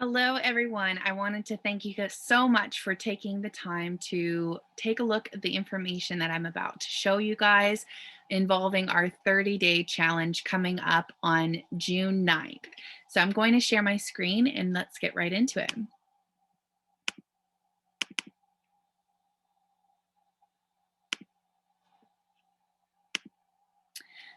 Hello, everyone. I wanted to thank you guys so much for taking the time to take a look at the information that I'm about to show you guys involving our 30-day challenge coming up on June 9th. So I'm going to share my screen and let's get right into it.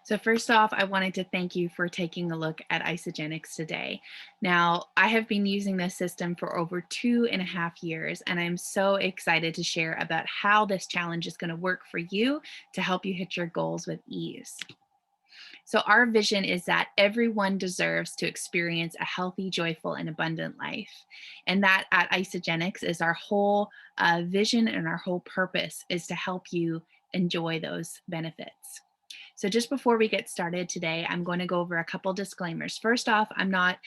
So first off, I wanted to thank you for taking a look at Isagenix today. Now, I have been using this system for over 2.5 years, and I'm so excited to share about how this challenge is going to work for you to help you hit your goals with ease. So our vision is that everyone deserves to experience a healthy, joyful, and abundant life. And that at Isagenix is our whole vision, and our whole purpose is to help you enjoy those benefits. So just before we get started today, I'm going to go over a couple disclaimers. First off, I'm not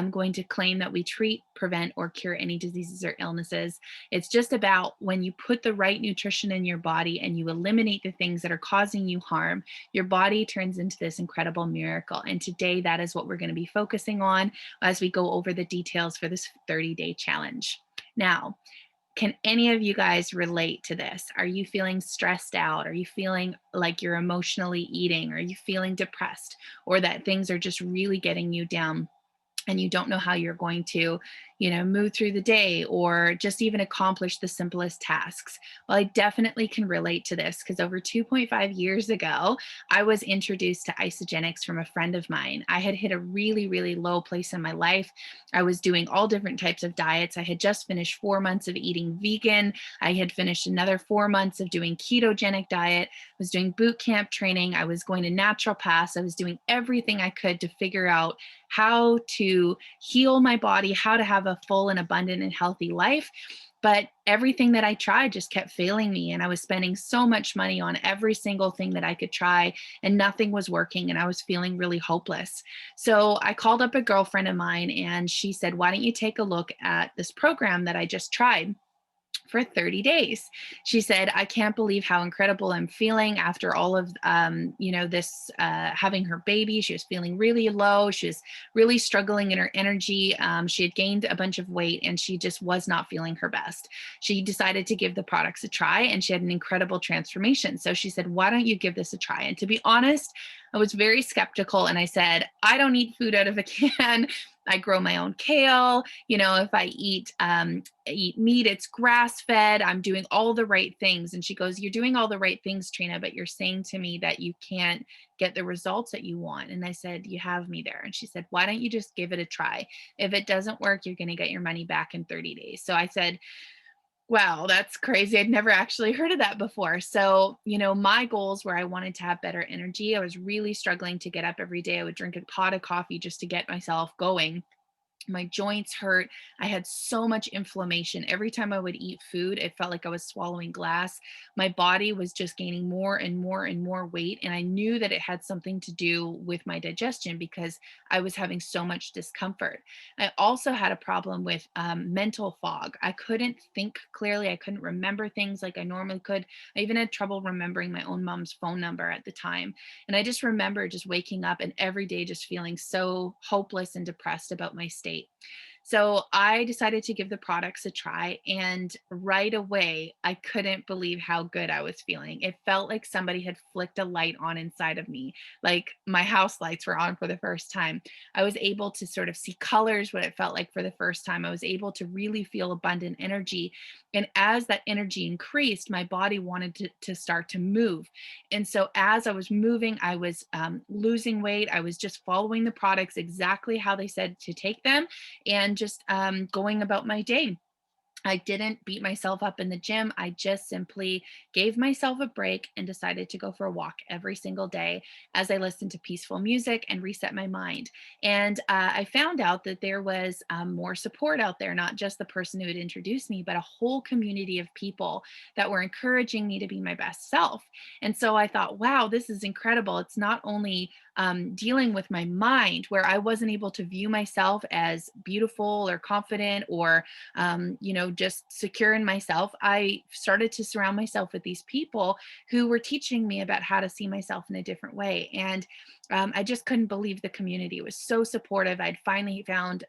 going to claim that we treat, prevent, or cure any diseases or illnesses. It's just about when you put the right nutrition in your body and you eliminate the things that are causing you harm, your body turns into this incredible miracle. And today, that is what we're going to be focusing on as we go over the details for this 30-day challenge. Now, can any of you guys relate to this? Are you feeling stressed out? Are you feeling like you're emotionally eating? Are you feeling depressed? Or that things are just really getting you down and you don't know how you're going to, move through the day or just even accomplish the simplest tasks? Well, I definitely can relate to this because over 2.5 years ago, I was introduced to Isagenix from a friend of mine. I had hit a really, really low place in my life. I was doing all different types of diets. I had just finished 4 months of eating vegan. I had finished another 4 months of doing ketogenic diet. I was doing boot camp training. I was going to naturopaths. I was doing everything I could to figure out how to heal my body, how to have a full and abundant and healthy life. But everything that I tried just kept failing me. And I was spending so much money on every single thing that I could try, and nothing was working. And I was feeling really hopeless. So I called up a girlfriend of mine and she said, "Why don't you take a look at this program that I just tried for 30 days?" She said, "I can't believe how incredible I'm feeling after all of, this, having her baby." She was feeling really low. She was really struggling in her energy. She had gained a bunch of weight and she just was not feeling her best. She decided to give the products a try and she had an incredible transformation. So she said, "Why don't you give this a try?" And to be honest, I was very skeptical and I said, "I don't eat food out of a can. I grow my own kale. If I eat meat, it's grass fed. I'm doing all the right things." And she goes, "You're doing all the right things, Trina, but you're saying to me that you can't get the results that you want." And I said, "You have me there." And she said, "Why don't you just give it a try? If it doesn't work, you're going to get your money back in 30 days. So I said, "Wow, that's crazy. I'd never actually heard of that before." So, my goals were I wanted to have better energy. I was really struggling to get up every day. I would drink a pot of coffee just to get myself going. My joints hurt. I had so much inflammation. Every time I would eat food, it felt like I was swallowing glass. My body was just gaining more and more and more weight. And I knew that it had something to do with my digestion because I was having so much discomfort. I also had a problem with mental fog. I couldn't think clearly. I couldn't remember things like I normally could. I even had trouble remembering my own mom's phone number at the time. And I just remember just waking up and every day just feeling so hopeless and depressed about my state. So I decided to give the products a try. And right away, I couldn't believe how good I was feeling. It felt like somebody had flicked a light on inside of me, like my house lights were on for the first time. I was able to sort of see colors, what it felt like for the first time. I was able to really feel abundant energy. And as that energy increased, my body wanted to start to move. And so as I was moving, I was losing weight. I was just following the products exactly how they said to take them and just going about my day. I didn't beat myself up in the gym. I just simply gave myself a break and decided to go for a walk every single day as I listened to peaceful music and reset my mind. And I found out that there was more support out there, not just the person who had introduced me, but a whole community of people that were encouraging me to be my best self. And so I thought, wow, this is incredible. It's not only dealing with my mind, where I wasn't able to view myself as beautiful or confident or, just secure in myself. I started to surround myself with these people who were teaching me about how to see myself in a different way. And I just couldn't believe the community was so supportive. I'd finally found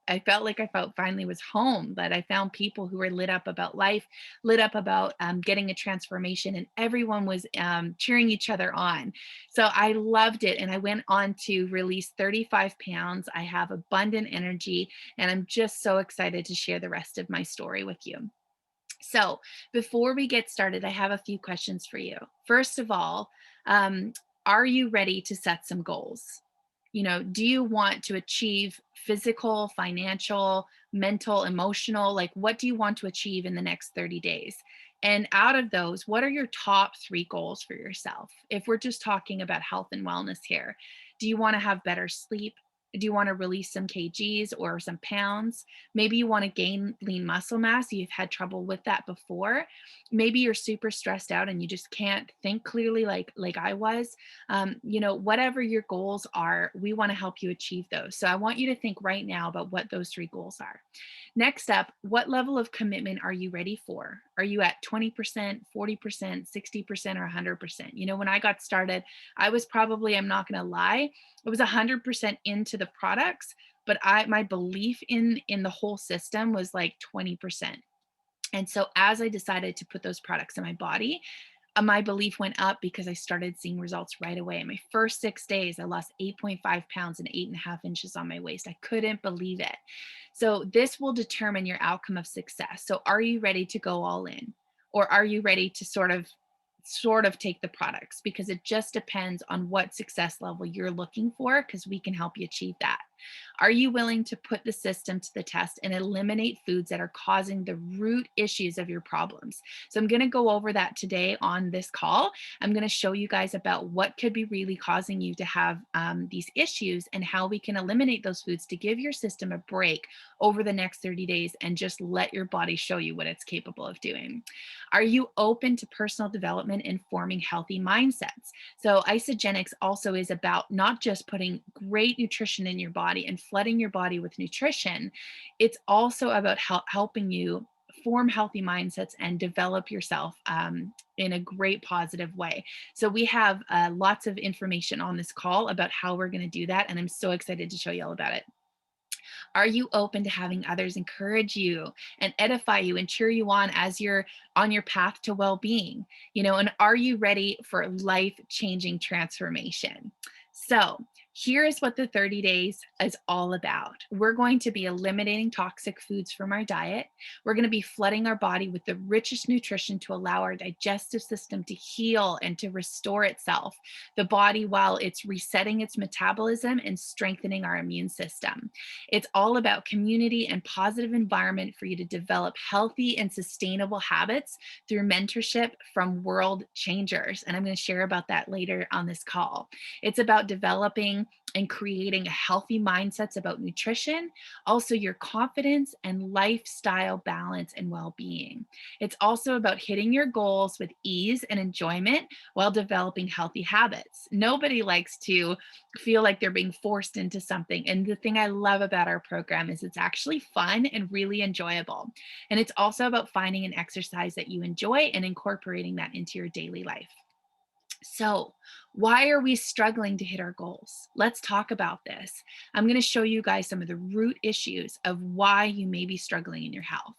I felt like I felt finally was home, that I found people who were lit up about life, lit up about getting a transformation, and everyone was cheering each other on. So I loved it. And I went on to release 35 pounds. I have abundant energy, and I'm just so excited to share the rest of my story with you. So, before we get started, I have a few questions for you. First of all, um, are you ready to set some goals? Do you want to achieve physical, financial, mental, emotional? Like, what do you want to achieve in the next 30 days? And out of those, what are your top three goals for yourself? If we're just talking about health and wellness here, do you want to have better sleep? Do you want to release some kgs or some pounds? Maybe you want to gain lean muscle mass. You've had trouble with that before. Maybe you're super stressed out and you just can't think clearly like I was. Whatever your goals are, we want to help you achieve those. So I want you to think right now about what those three goals are. Next up, what level of commitment are you ready for? Are you at 20%, 40%, 60%, or 100%? When I got started, I was probably, I'm not going to lie, it was 100% into the products, but my belief in the whole system was like 20%. And so as I decided to put those products in my body, my belief went up because I started seeing results right away. In my first 6 days, I lost 8.5 pounds and 8.5 inches on my waist. I couldn't believe it. So this will determine your outcome of success. So are you ready to go all in? Or are you ready to sort of take the products? Because it just depends on what success level you're looking for, because we can help you achieve that. Are you willing to put the system to the test and eliminate foods that are causing the root issues of your problems? So I'm going to go over that today on this call. I'm going to show you guys about what could be really causing you to have these issues, and how we can eliminate those foods to give your system a break over the next 30 days and just let your body show you what it's capable of doing. Are you open to personal development and forming healthy mindsets? So Isagenix also is about not just putting great nutrition in your body and flooding your body with nutrition. It's also about helping you form healthy mindsets and develop yourself in a great positive way. So we have lots of information on this call about how we're going to do that, and I'm so excited to show you all about it. Are you open to having others encourage you and edify you and cheer you on as you're on your path to well-being? And are you ready for life-changing transformation? So here is what the 30 days is all about. We're going to be eliminating toxic foods from our diet. We're going to be flooding our body with the richest nutrition to allow our digestive system to heal and to restore itself, the body, while it's resetting its metabolism and strengthening our immune system. It's all about community and positive environment for you to develop healthy and sustainable habits through mentorship from world changers. And I'm going to share about that later on this call. It's about developing and creating healthy mindsets about nutrition, also your confidence and lifestyle balance and well-being. It's also about hitting your goals with ease and enjoyment while developing healthy habits. Nobody likes to feel like they're being forced into something. And the thing I love about our program is it's actually fun and really enjoyable. And it's also about finding an exercise that you enjoy and incorporating that into your daily life. So, why are we struggling to hit our goals? Let's talk about this. I'm going to show you guys some of the root issues of why you may be struggling in your health.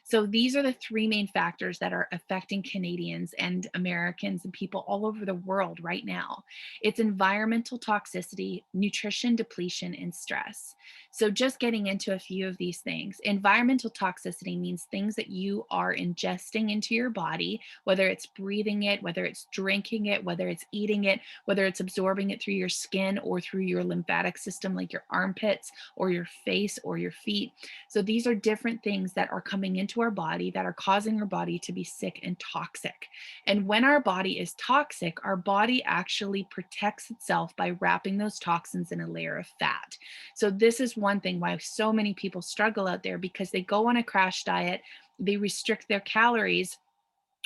So, these are the three main factors that are affecting Canadians and Americans and people all over the world right now. It's environmental toxicity, nutrition depletion, and stress. So, just getting into a few of these things. Environmental toxicity means things that you are ingesting into your body, whether it's breathing it, whether it's drinking it, whether it's eating it, whether it's absorbing it through your skin or through your lymphatic system, like your armpits or your face or your feet. So these are different things that are coming into our body that are causing our body to be sick and toxic. And when our body is toxic, our body actually protects itself by wrapping those toxins in a layer of fat. So this is one thing why so many people struggle out there, because they go on a crash diet, they restrict their calories,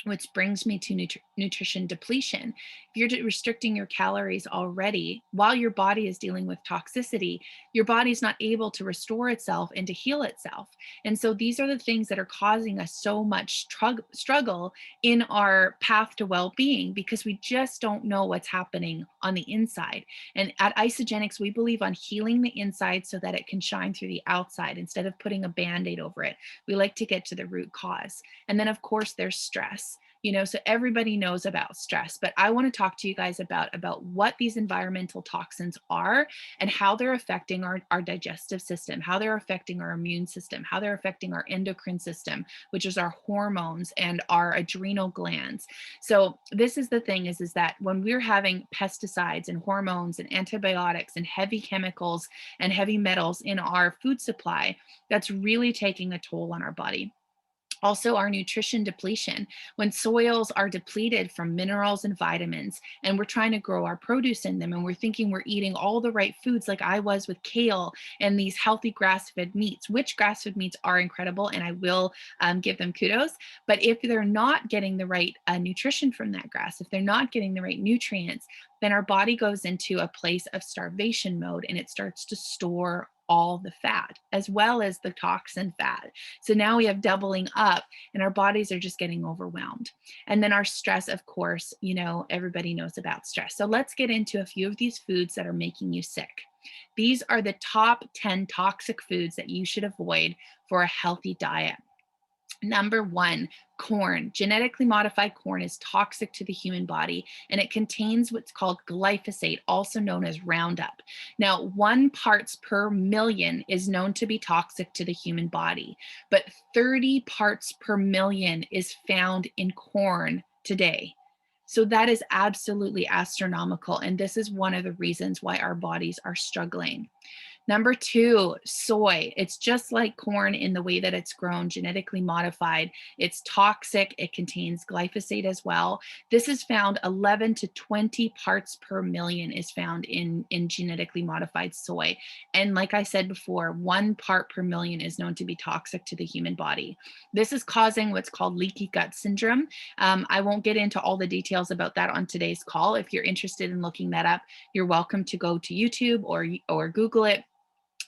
Which brings me to nutrition depletion. If you're restricting your calories already while your body is dealing with toxicity, your body's not able to restore itself and to heal itself. And so these are the things that are causing us so much struggle in our path to well being, because we just don't know what's happening on the inside. And at Isagenix, we believe on healing the inside so that it can shine through the outside instead of putting a band aid over it. We like to get to the root cause. And then, of course, there's stress. So everybody knows about stress, but I want to talk to you guys about what these environmental toxins are and how they're affecting our digestive system, how they're affecting our immune system, how they're affecting our endocrine system, which is our hormones and our adrenal glands. So this is the thing is that when we're having pesticides and hormones and antibiotics and heavy chemicals and heavy metals in our food supply, that's really taking a toll on our body. Also, our nutrition depletion. When soils are depleted from minerals and vitamins, and we're trying to grow our produce in them, and we're thinking we're eating all the right foods, like I was with kale and these healthy grass-fed meats, which grass-fed meats are incredible, and I will give them kudos. But if they're not getting the right nutrition from that grass, if they're not getting the right nutrients, then our body goes into a place of starvation mode, and it starts to store all the fat as well as the toxin fat. So now we have doubling up, and our bodies are just getting overwhelmed. And then our stress, of course, everybody knows about stress. So let's get into a few of these foods that are making you sick. These are the top 10 toxic foods that you should avoid for a healthy diet. Number one, corn. Genetically modified corn is toxic to the human body, and it contains what's called glyphosate, also known as Roundup. Now, 1 parts per million is known to be toxic to the human body, but 30 parts per million is found in corn today. So that is absolutely astronomical, and this is one of the reasons why our bodies are struggling. Number two, soy. It's just like corn in the way that it's grown, genetically modified. It's toxic. It contains glyphosate as well. This is found 11 to 20 parts per million is found in genetically modified soy. And like I said before, 1 part per million is known to be toxic to the human body. This is causing what's called leaky gut syndrome. I won't get into all the details about that on today's call. If you're interested in looking that up, you're welcome to go to YouTube or Google it.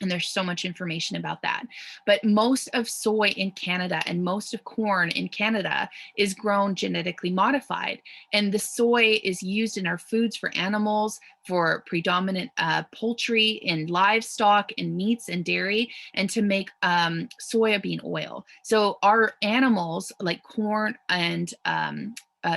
And there's so much information about that. But most of soy in Canada and most of corn in Canada is grown genetically modified. And the soy is used in our foods for animals, for predominant poultry, in livestock, in meats and dairy, and to make soybean oil. So our animals like corn and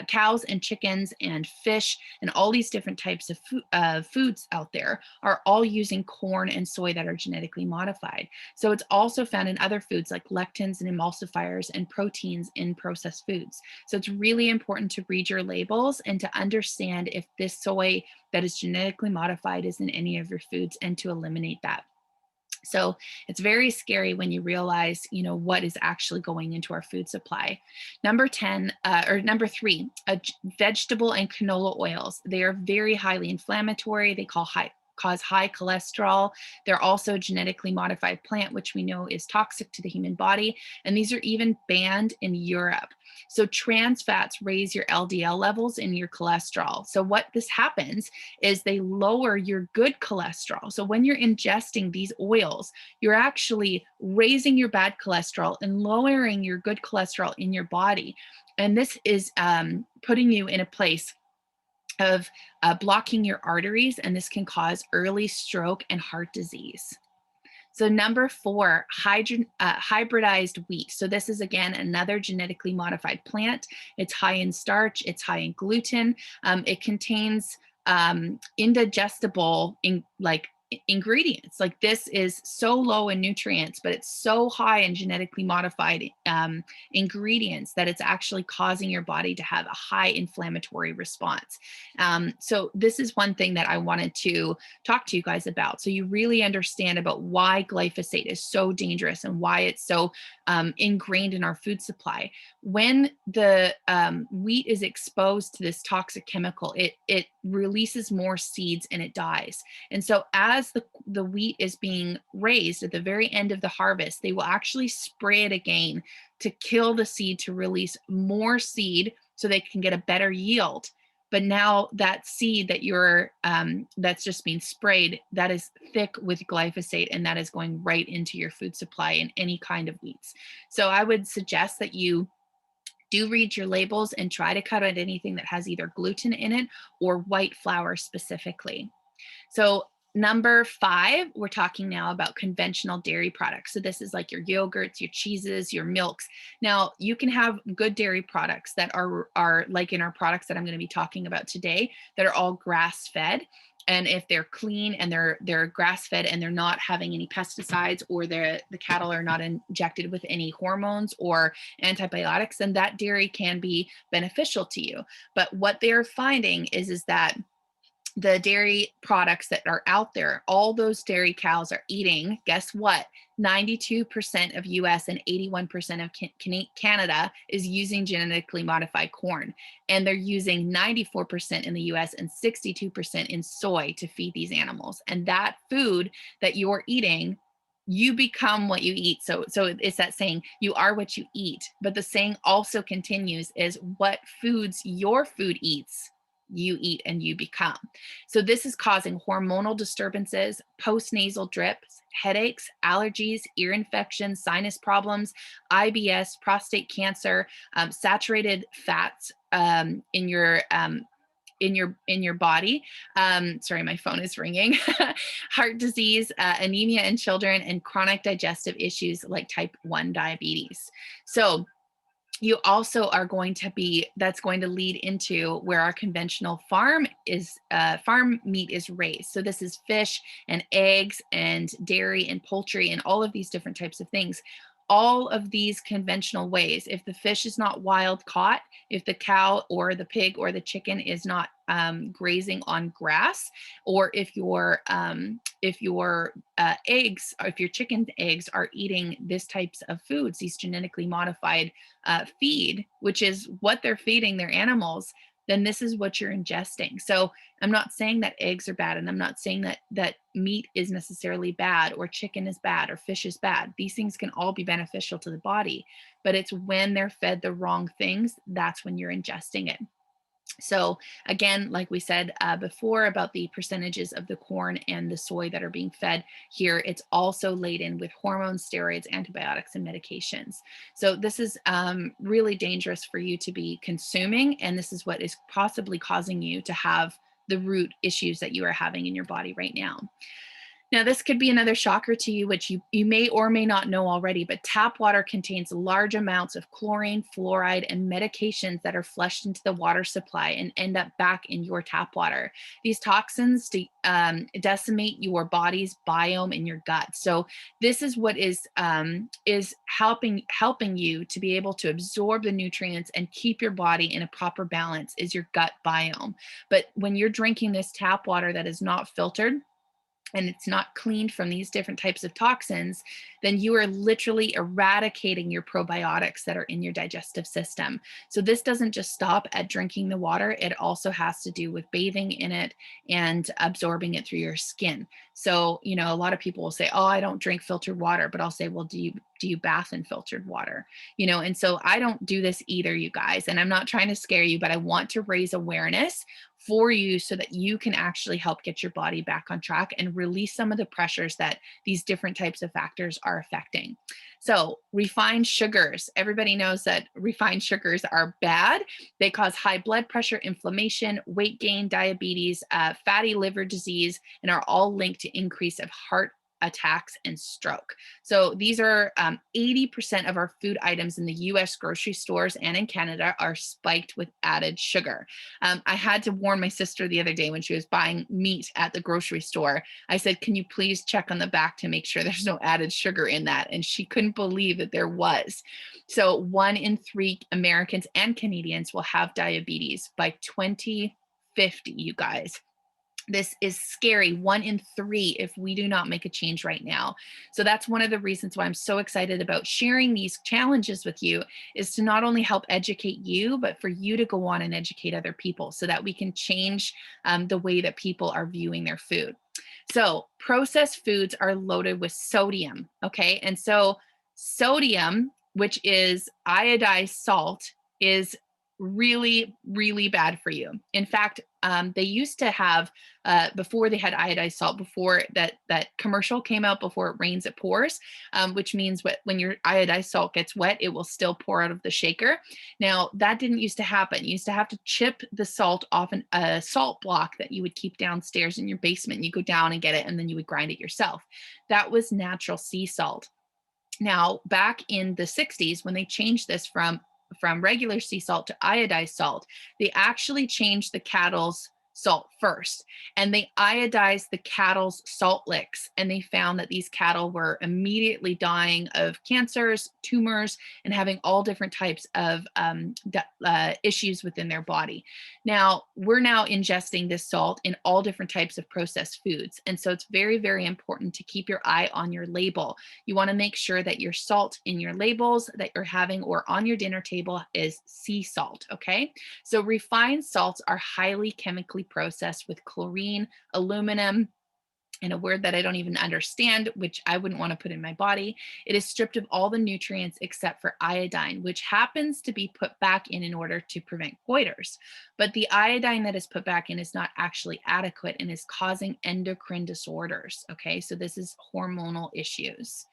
cows and chickens and fish and all these different types of foods out there are all using corn and soy that are genetically modified. So it's also found in other foods like lectins and emulsifiers and proteins in processed foods. So it's really important to read your labels and to understand if this soy that is genetically modified is in any of your foods, and to eliminate that. So it's very scary when you realize, what is actually going into our food supply. Number 3, vegetable and canola oils. They are very highly inflammatory. They cause high cholesterol. They're also a genetically modified plant, which we know is toxic to the human body. And these are even banned in Europe. So trans fats raise your LDL levels and your cholesterol. So what this happens is they lower your good cholesterol. So when you're ingesting these oils, you're actually raising your bad cholesterol and lowering your good cholesterol in your body. And this is putting you in a place of blocking your arteries, and this can cause early stroke and heart disease. So number 4, hybridized wheat. So this is, again, another genetically modified plant. It's high in starch. It's high in gluten. It contains indigestible ingredients. Like, this is so low in nutrients, but it's so high in genetically modified ingredients that it's actually causing your body to have a high inflammatory response. So this is one thing that I wanted to talk to you guys about, so you really understand about why glyphosate is so dangerous and why it's so ingrained in our food supply. When the wheat is exposed to this toxic chemical, it releases more seeds and it dies. And so as the wheat is being raised at the very end of the harvest, they will actually spray it again to kill the seed, to release more seed so they can get a better yield. But now that seed that you're that's just being sprayed, that is thick with glyphosate, and that is going right into your food supply in any kind of wheats. So I would suggest that you do read your labels and try to cut out anything that has either gluten in it or white flour specifically. So number 5, we're talking now about conventional dairy products. So this is like your yogurts, your cheeses, your milks. Now you can have good dairy products that are like in our products that I'm going to be talking about today, that are all grass fed. And if they're clean and they're grass fed and they're not having any pesticides, or the cattle are not injected with any hormones or antibiotics, then that dairy can be beneficial to you. But what they're finding is that the dairy products that are out there, all those dairy cows are eating, guess what? 92% of US and 81% of Canada is using genetically modified corn. And they're using 94% in the US and 62% in soy to feed these animals. And that food that you're eating, you become what you eat. So it's that saying, you are what you eat. But the saying also continues is, what foods your food eats, you eat and you become. So this is causing hormonal disturbances, postnasal drips, headaches, allergies, ear infections, sinus problems, IBS, prostate cancer, saturated fats in your body. Sorry, my phone is ringing. Heart disease, anemia in children, and chronic digestive issues like type 1 diabetes. So you also are going to be, that's going to lead into where our conventional farm meat is raised. So this is fish and eggs and dairy and poultry and all of these different types of things. All of these conventional ways, if the fish is not wild caught, if the cow or the pig or the chicken is not grazing on grass, or if your eggs, or if your chicken's eggs are eating this types of foods, these genetically modified feed, which is what they're feeding their animals, then this is what you're ingesting. So I'm not saying that eggs are bad, and I'm not saying that meat is necessarily bad, or chicken is bad, or fish is bad. These things can all be beneficial to the body, but it's when they're fed the wrong things, that's when you're ingesting it. So again, like we said before about the percentages of the corn and the soy that are being fed here, it's also laden with hormones, steroids, antibiotics, and medications. So this is really dangerous for you to be consuming, and this is what is possibly causing you to have the root issues that you are having in your body right now. Now, this could be another shocker to you, which you may or may not know already, but tap water contains large amounts of chlorine, fluoride, and medications that are flushed into the water supply and end up back in your tap water. These toxins decimate your body's biome in your gut. So this is what is helping you to be able to absorb the nutrients and keep your body in a proper balance, is your gut biome. But when you're drinking this tap water that is not filtered, and it's not cleaned from these different types of toxins, then you are literally eradicating your probiotics that are in your digestive system. So this doesn't just stop at drinking the water. It also has to do with bathing in it and absorbing it through your skin. So, you know, a lot of people will say, oh, I don't drink filtered water, but I'll say, well, do you bath in filtered water? You know, and so I don't do this either, you guys, and I'm not trying to scare you, but I want to raise awareness for you so that you can actually help get your body back on track and release some of the pressures that these different types of factors are affecting. So refined sugars, everybody knows that refined sugars are bad. They cause high blood pressure, inflammation, weight gain, diabetes, fatty liver disease, and are all linked to increase of heart attacks and stroke. So these are 80% of our food items in the US grocery stores and in Canada are spiked with added sugar. I had to warn my sister the other day when she was buying meat at the grocery store. I said, can you please check on the back to make sure there's no added sugar in that? And she couldn't believe that there was. So 1 in 3 Americans and Canadians will have diabetes by 2050, you guys. This is scary. 1 in 3 if we do not make a change right now. So that's one of the reasons why I'm so excited about sharing these challenges with you, is to not only help educate you, but for you to go on and educate other people so that we can change the way that people are viewing their food. So processed foods are loaded with sodium, okay? And so sodium, which is iodized salt, is really, really bad for you. In fact, they used to have, before they had iodized salt, before that commercial came out, before it rains, it pours, which means when your iodized salt gets wet, it will still pour out of the shaker. Now, that didn't used to happen. You used to have to chip the salt off a salt block that you would keep downstairs in your basement. You go down and get it, and then you would grind it yourself. That was natural sea salt. Now, back in the 60s, when they changed this from regular sea salt to iodized salt, they actually changed the cattle's salt first, and they iodized the cattle's salt licks, and they found that these cattle were immediately dying of cancers, tumors, and having all different types of issues within their body. Now, we're now ingesting this salt in all different types of processed foods, and so it's very, very important to keep your eye on your label. You want to make sure that your salt in your labels that you're having or on your dinner table is sea salt, okay? So refined salts are highly chemically processed with chlorine, aluminum, and a word that I don't even understand, which I wouldn't want to put in my body. It is stripped of all the nutrients except for iodine, which happens to be put back in order to prevent goiters. But the iodine that is put back in is not actually adequate and is causing endocrine disorders. Okay, so this is hormonal issues.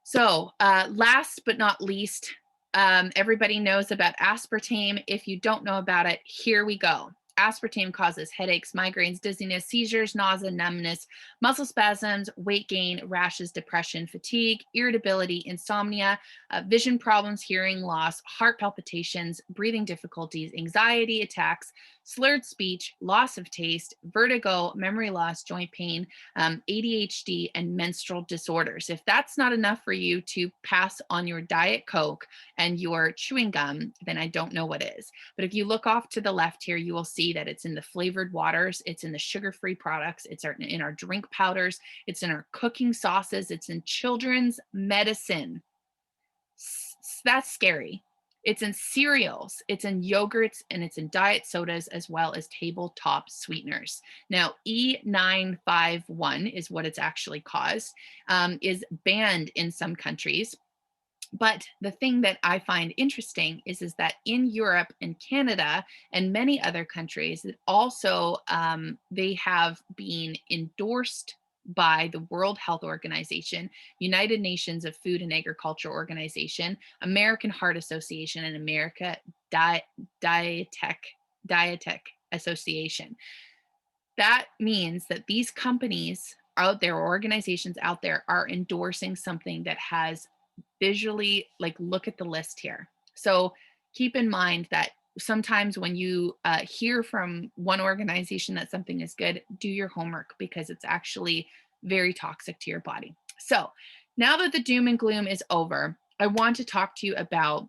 So last but not least, everybody knows about aspartame. If you don't know about it, here we go. Aspartame causes headaches, migraines, dizziness, seizures, nausea, numbness, muscle spasms, weight gain, rashes, depression, fatigue, irritability, insomnia, vision problems, hearing loss, heart palpitations, breathing difficulties, anxiety attacks, slurred speech, loss of taste, vertigo, memory loss, joint pain, ADHD, and menstrual disorders. If that's not enough for you to pass on your Diet Coke and your chewing gum, then I don't know what is. But if you look off to the left here, you will see that it's in the flavored waters, it's in the sugar-free products, it's in our drink powders, it's in our cooking sauces, it's in children's medicine. That's scary. It's in cereals, it's in yogurts, and it's in diet sodas, as well as tabletop sweeteners. Now, E951 is what it's actually caused, is banned in some countries. But the thing that I find interesting is that in Europe and Canada and many other countries, that also they have been endorsed by the World Health Organization, United Nations of Food and Agriculture Organization, American Heart Association, and America Dietetic Association. That means that these companies out there, or organizations out there, are endorsing something that has visually, like, look at the list here. So keep in mind that sometimes when you hear from one organization that something is good, do your homework, because it's actually very toxic to your body. So now that the doom and gloom is over, I want to talk to you about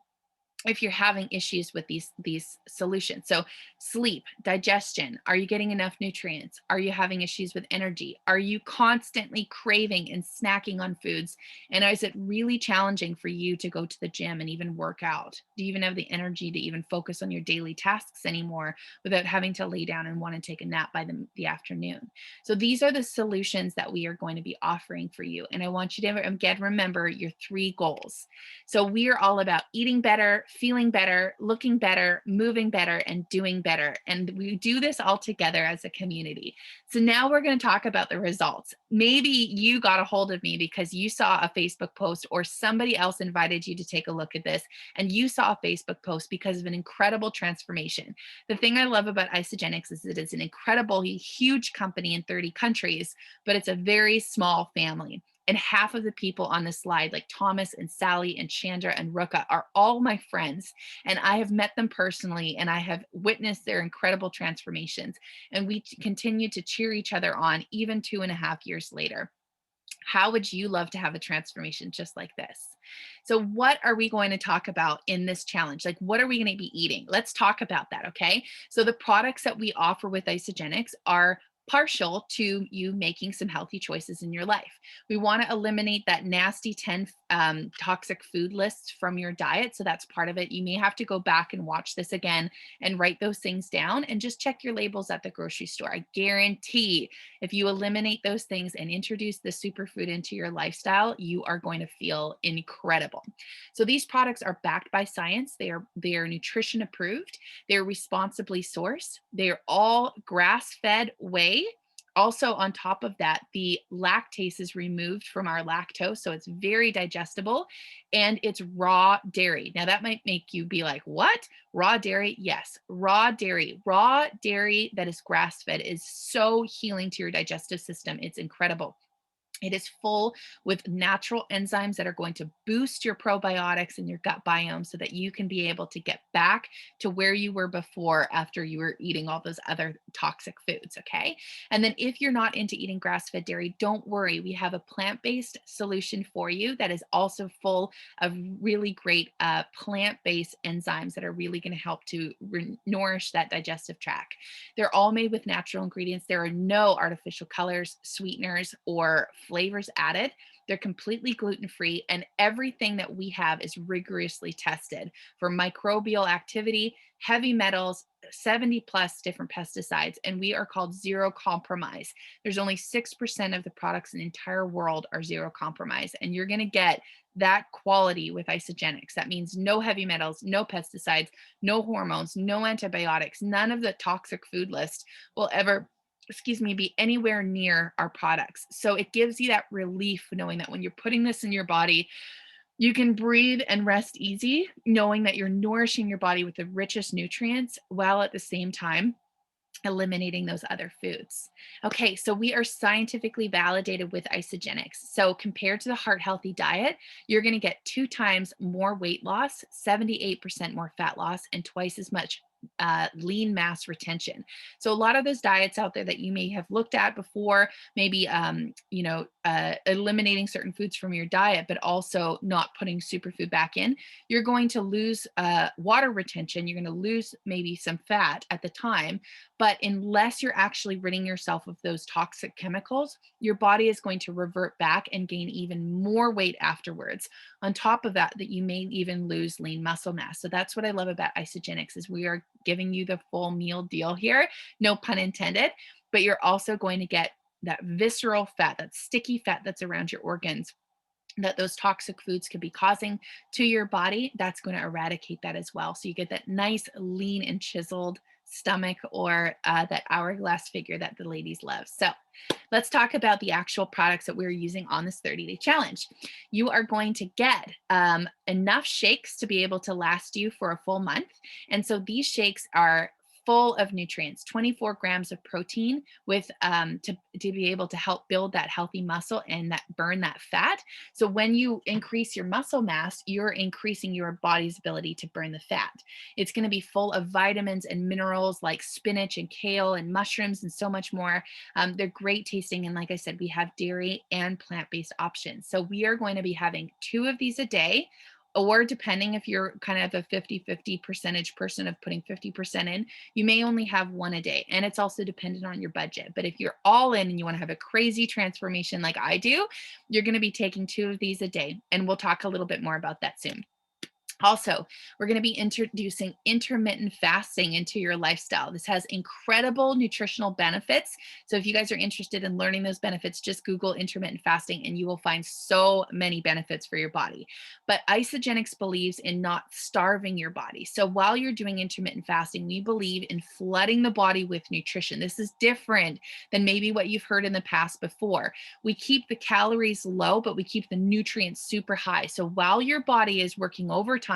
if you're having issues with these solutions. So sleep, digestion, are you getting enough nutrients? Are you having issues with energy? Are you constantly craving and snacking on foods? And is it really challenging for you to go to the gym and even work out? Do you even have the energy to even focus on your daily tasks anymore without having to lay down and want to take a nap by the afternoon? So these are the solutions that we are going to be offering for you. And I want you to again remember your 3 goals. So we are all about eating better, feeling better, looking better, moving better, and doing better. And we do this all together as a community. So now we're going to talk about the results. Maybe you got a hold of me because you saw a Facebook post, or somebody else invited you to take a look at this, and you saw a Facebook post because of an incredible transformation. The thing I love about Isagenix is it is an incredibly huge company in 30 countries, but it's a very small family. And half of the people on this slide, like Thomas and Sally and Chandra and Ruka, are all my friends. And I have met them personally, and I have witnessed their incredible transformations. And we continue to cheer each other on even 2.5 years later. How would you love to have a transformation just like this? So what are we going to talk about in this challenge? Like, what are we going to be eating? Let's talk about that, okay? So the products that we offer with Isagenix are partial to you making some healthy choices in your life. We want to eliminate that nasty 10 toxic food lists from your diet. So that's part of it. You may have to go back and watch this again and write those things down and just check your labels at the grocery store. I guarantee if you eliminate those things and introduce the superfood into your lifestyle, you are going to feel incredible. So these products are backed by science. They are nutrition approved. They're responsibly sourced. They're all grass-fed whey. Also, on top of that, the lactase is removed from our lactose, so it's very digestible, and it's raw dairy. Now, that might make you be like, what? Raw dairy? Yes, raw dairy. Raw dairy that is grass fed is so healing to your digestive system. It's incredible. It is full with natural enzymes that are going to boost your probiotics and your gut biome so that you can be able to get back to where you were before after you were eating all those other toxic foods. Okay. And then if you're not into eating grass fed dairy, don't worry. We have a plant based solution for you that is also full of really great plant based enzymes that are really going to help to nourish that digestive tract. They're all made with natural ingredients. There are no artificial colors, sweeteners, or flavors added. They're completely gluten free, and everything that we have is rigorously tested for microbial activity, heavy metals, 70 plus different pesticides, and we are called zero compromise. There's only 6% of the products in the entire world are zero compromise, and you're going to get that quality with Isagenix. That means no heavy metals, no pesticides, no hormones, no antibiotics, none of the toxic food list will ever, be anywhere near our products. So it gives you that relief knowing that when you're putting this in your body, you can breathe and rest easy, knowing that you're nourishing your body with the richest nutrients while at the same time eliminating those other foods. Okay, so we are scientifically validated with Isagenix. So compared to the heart healthy diet, you're going to get 2 times more weight loss, 78% more fat loss, and twice as much lean mass retention. So a lot of those diets out there that you may have looked at before, maybe eliminating certain foods from your diet, but also not putting superfood back in, you're going to lose water retention. You're going to lose maybe some fat at the time, but unless you're actually ridding yourself of those toxic chemicals, your body is going to revert back and gain even more weight afterwards. On top of that, that you may even lose lean muscle mass. So that's what I love about Isagenix is we are giving you the full meal deal here, no pun intended, but you're also going to get that visceral fat, that sticky fat that's around your organs that those toxic foods could be causing to your body. That's going to eradicate that as well. So you get that nice lean and chiseled stomach, or that hourglass figure that the ladies love. So let's talk about the actual products that we're using on this 30-day challenge. You are going to get enough shakes to be able to last you for a full month. And so these shakes are full of nutrients, 24 grams of protein with to be able to help build that healthy muscle and that burn that fat. So when you increase your muscle mass, you're increasing your body's ability to burn the fat. It's going to be full of vitamins and minerals like spinach and kale and mushrooms and so much more. They're great tasting. And like I said, we have dairy and plant-based options. So we are going to be having 2 of these a day, or depending if you're kind of a 50-50 percentage person of putting 50% in, you may only have 1 a day. And it's also dependent on your budget. But if you're all in and you want to have a crazy transformation like I do, you're going to be taking 2 of these a day. And we'll talk a little bit more about that soon. Also, we're going to be introducing intermittent fasting into your lifestyle. This has incredible nutritional benefits. So if you guys are interested in learning those benefits, just Google intermittent fasting and you will find so many benefits for your body. But Isagenix believes in not starving your body. So while you're doing intermittent fasting, we believe in flooding the body with nutrition. This is different than maybe what you've heard in the past before. We keep the calories low, but we keep the nutrients super high. So while your body is working overtime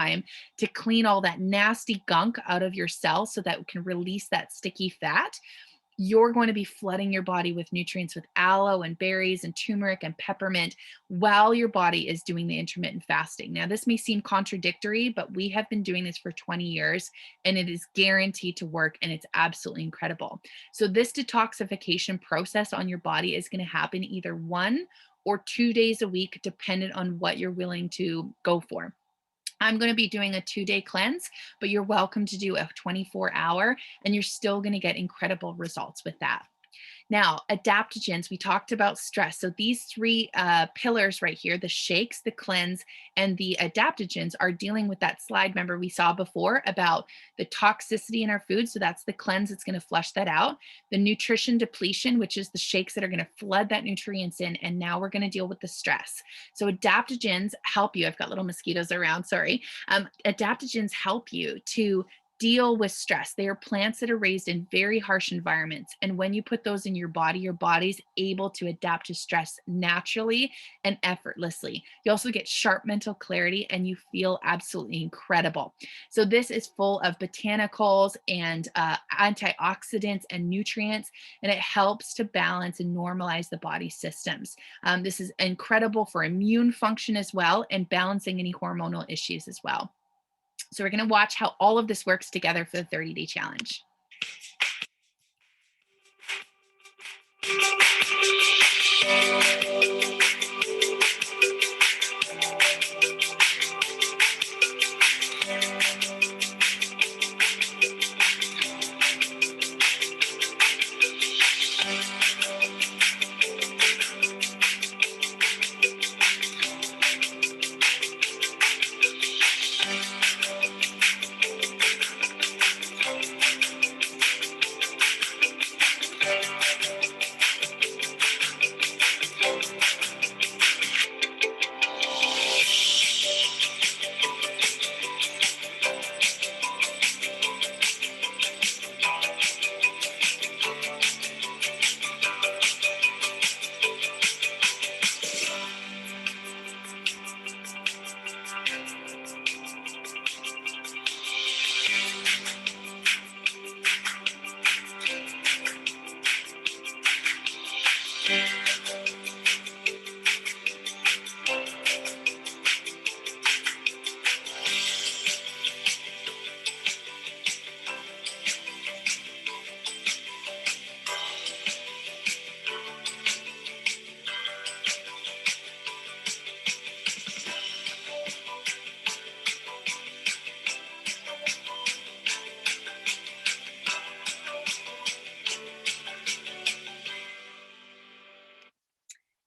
to clean all that nasty gunk out of your cells so that it can release that sticky fat, you're going to be flooding your body with nutrients with aloe and berries and turmeric and peppermint while your body is doing the intermittent fasting. Now, this may seem contradictory, but we have been doing this for 20 years and it is guaranteed to work, and it's absolutely incredible. So this detoxification process on your body is going to happen either 1 or 2 days a week, dependent on what you're willing to go for. I'm going to be doing a 2-day cleanse, but you're welcome to do a 24-hour, and you're still going to get incredible results with that. Now, adaptogens, we talked about stress. So these three pillars right here, the shakes, the cleanse, and the adaptogens are dealing with that slide, remember we saw before about the toxicity in our food. So that's the cleanse, it's going to flush that out. The nutrition depletion, which is the shakes that are going to flood that nutrients in. And now we're going to deal with the stress. So adaptogens help you. I've got little mosquitoes around, sorry. Adaptogens help you to deal with stress. They are plants that are raised in very harsh environments. And when you put those in your body's able to adapt to stress naturally and effortlessly. You also get sharp mental clarity and you feel absolutely incredible. So, this is full of botanicals and antioxidants and nutrients, and it helps to balance and normalize the body systems. This is incredible for immune function as well and balancing any hormonal issues as well. So we're going to watch how all of this works together for the 30-day challenge.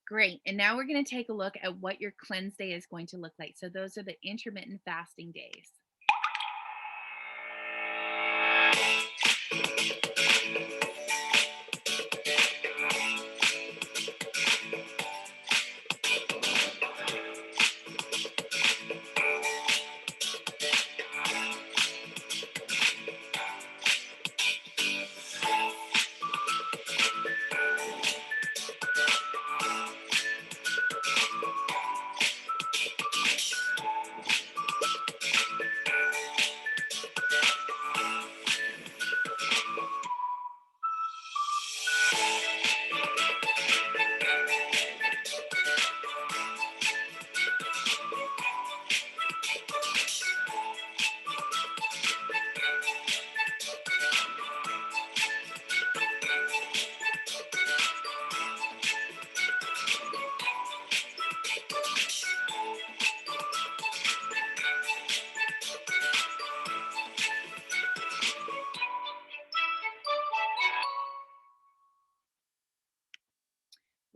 Great. And now we're going to take a look at what your cleanse day is going to look like. So those are the intermittent fasting days.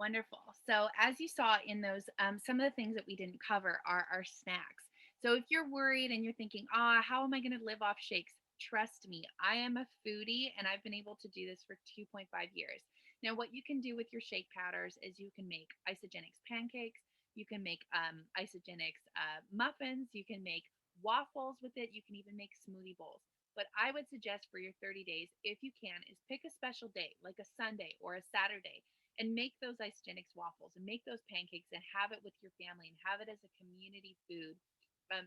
Wonderful. So, as you saw in those, some of the things that we didn't cover are our snacks. So, if you're worried and you're thinking, how am I going to live off shakes? Trust me, I am a foodie and I've been able to do this for 2.5 years. Now, what you can do with your shake powders is you can make Isagenix pancakes, you can make Isagenix muffins, you can make waffles with it, you can even make smoothie bowls. But I would suggest for your 30 days, if you can, is pick a special day like a Sunday or a Saturday and make those Isagenix waffles and make those pancakes and have it with your family and have it as a community food,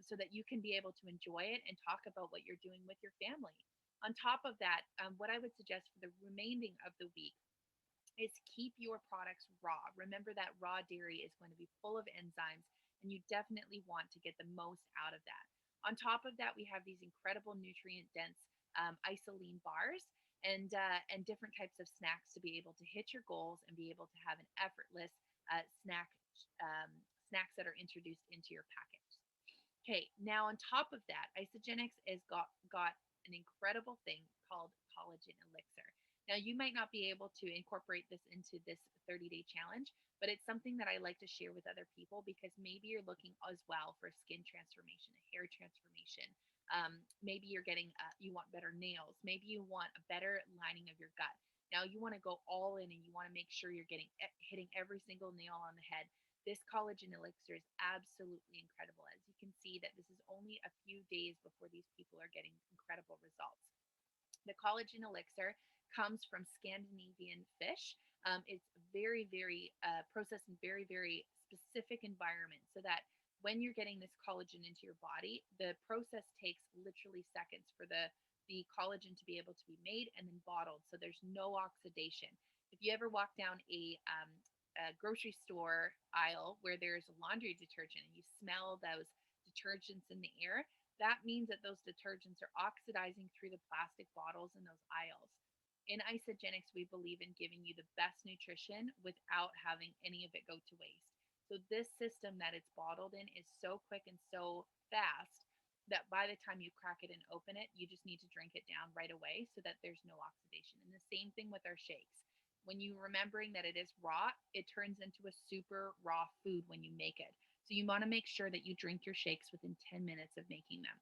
so that you can be able to enjoy it and talk about what you're doing with your family. On top of that, what I would suggest for the remaining of the week is keep your products raw. Remember that raw dairy is going to be full of enzymes, and you definitely want to get the most out of that. On top of that, we have these incredible nutrient dense isoline bars and different types of snacks to be able to hit your goals and be able to have an effortless um, snacks that are introduced into your package. Okay, now on top of that, Isagenix has got an incredible thing called collagen elixir. Now, you might not be able to incorporate this into this 30-day challenge, but it's something that I like to share with other people because maybe you're looking as well for skin transformation, a hair transformation. Maybe you're getting, you want better nails. Maybe you want a better lining of your gut. Now, you want to go all in and you want to make sure you're getting hitting every single nail on the head. This collagen elixir is absolutely incredible. As you can see, that this is only a few days before these people are getting incredible results. The collagen elixir comes from Scandinavian fish. It's very, very processed in very, very specific environment so that when you're getting this collagen into your body, the process takes literally seconds for the collagen to be able to be made and then bottled. So there's no oxidation. If you ever walk down a grocery store aisle where there's laundry detergent and you smell those detergents in the air, that means that those detergents are oxidizing through the plastic bottles in those aisles. In Isagenix, we believe in giving you the best nutrition without having any of it go to waste. So this system that it's bottled in is so quick and so fast that by the time you crack it and open it, you just need to drink it down right away so that there's no oxidation. And the same thing with our shakes. When you remembering that it is raw, it turns into a super raw food when you make it. So you want to make sure that you drink your shakes within 10 minutes of making them.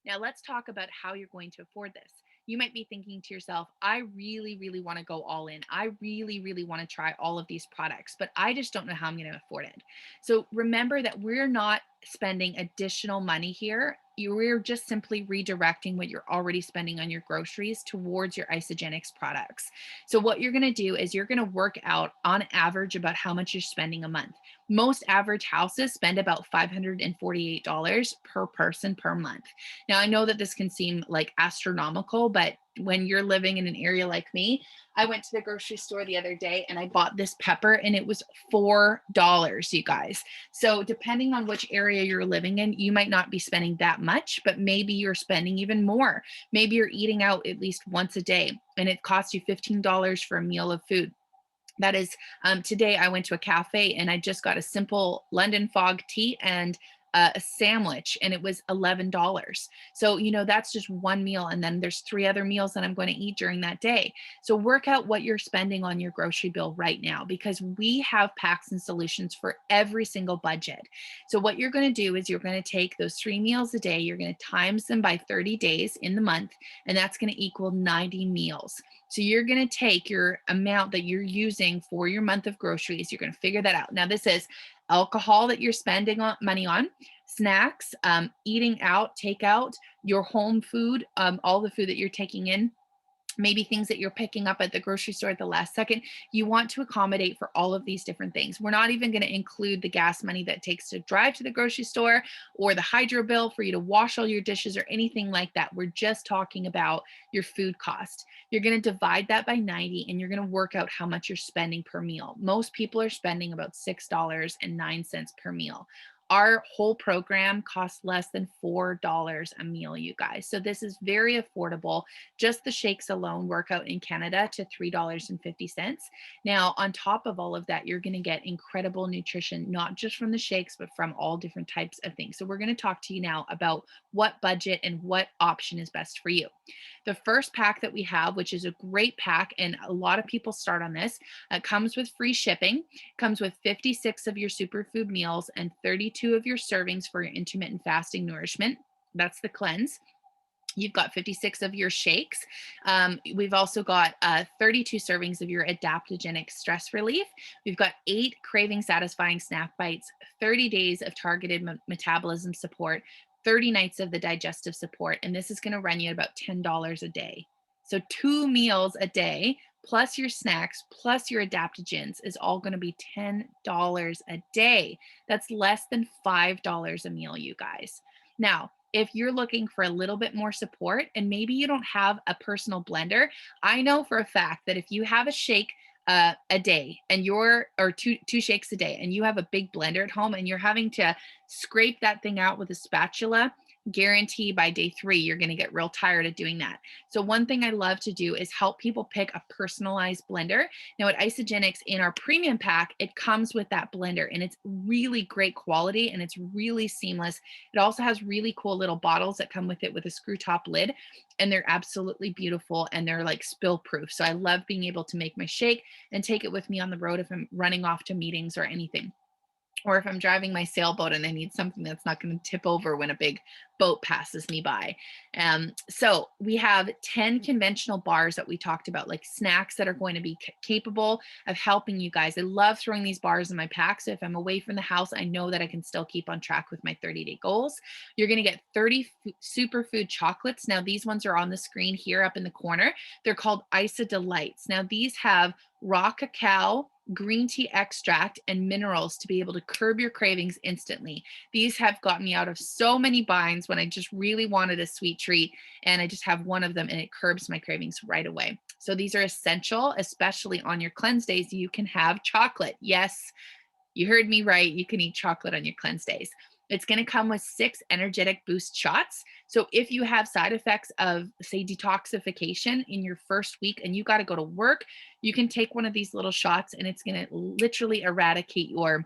Now, let's talk about how you're going to afford this. You might be thinking to yourself, I really, really want to go all in. I really, really want to try all of these products, but I just don't know how I'm going to afford it. So remember that we're not spending additional money here. We're just simply redirecting what you're already spending on your groceries towards your Isagenix products. So what you're going to do is you're going to work out on average about how much you're spending a month. Most average houses spend about $548 per person per month. Now, I know that this can seem like astronomical, but when you're living in an area like me, I went to the grocery store the other day and I bought this pepper and it was $4, you guys. So, depending on which area you're living in, you might not be spending that much, but maybe you're spending even more. Maybe you're eating out at least once a day and it costs you $15 for a meal of food. That is, today I went to a cafe and I just got a simple London fog tea and a sandwich, and it was $11. So, that's just one meal. And then there's three other meals that I'm going to eat during that day. So, work out what you're spending on your grocery bill right now because we have packs and solutions for every single budget. So, what you're going to do is you're going to take those three meals a day, you're going to times them by 30 days in the month, and that's going to equal 90 meals. So you're going to take your amount that you're using for your month of groceries. You're going to figure that out. Now, this is alcohol that you're spending money on, snacks, eating out, takeout, your home food, all the food that you're taking in, maybe things that you're picking up at the grocery store at the last second. You want to accommodate for all of these different things. We're not even going to include the gas money that it takes to drive to the grocery store or the hydro bill for you to wash all your dishes or anything like that. We're just talking about your food cost. You're going to divide that by 90 and you're going to work out how much you're spending per meal. Most people are spending about $6.09 per meal. Our whole program costs less than $4 a meal, you guys. So this is very affordable. Just the shakes alone work out in Canada to $3.50. Now, on top of all of that, you're going to get incredible nutrition, not just from the shakes, but from all different types of things. So we're going to talk to you now about what budget and what option is best for you. The first pack that we have, which is a great pack, and a lot of people start on this, comes with free shipping, comes with 56 of your superfood meals and 32 of your servings for your intermittent fasting nourishment. That's the cleanse. You've got 56 of your shakes. We've also got 32 servings of your adaptogenic stress relief. We've got 8 craving satisfying snack bites, 30 days of targeted metabolism support, 30 nights of the digestive support. And this is going to run you about $10 a day. So 2 meals a day plus your snacks plus your adaptogens is all going to be $10 a day. That's less than $5 a meal, you guys. Now, if you're looking for a little bit more support and maybe you don't have a personal blender, I know for a fact that if you have a shake a day and or two shakes a day and you have a big blender at home and you're having to scrape that thing out with a spatula, guarantee by day 3 you're going to get real tired of doing that. So one thing I love to do is help people pick a personalized blender. Now at Isagenix, in our premium pack, it comes with that blender, and it's really great quality and it's really seamless. It also has really cool little bottles that come with it with a screw top lid, and they're absolutely beautiful, and they're like spill proof. So I love being able to make my shake and take it with me on the road if I'm running off to meetings or anything, or if I'm driving my sailboat and I need something that's not going to tip over when a big boat passes me by. So we have 10 conventional bars that we talked about, like snacks that are going to be capable of helping you guys. I love throwing these bars in my pack. So if I'm away from the house, I know that I can still keep on track with my 30-day goals. You're going to get 30 superfood chocolates. Now these ones are on the screen here up in the corner. They're called Isa Delights. Now these have raw cacao, green tea extract, and minerals to be able to curb your cravings instantly. These have gotten me out of so many binds when I just really wanted a sweet treat, and I just have one of them and it curbs my cravings right away. So these are essential, especially on your cleanse days. You can have chocolate. Yes, you heard me right. You can eat chocolate on your cleanse days. It's going to come with 6 energetic boost shots. So if you have side effects of, say, detoxification in your first week and you got to go to work, you can take one of these little shots and it's going to literally eradicate your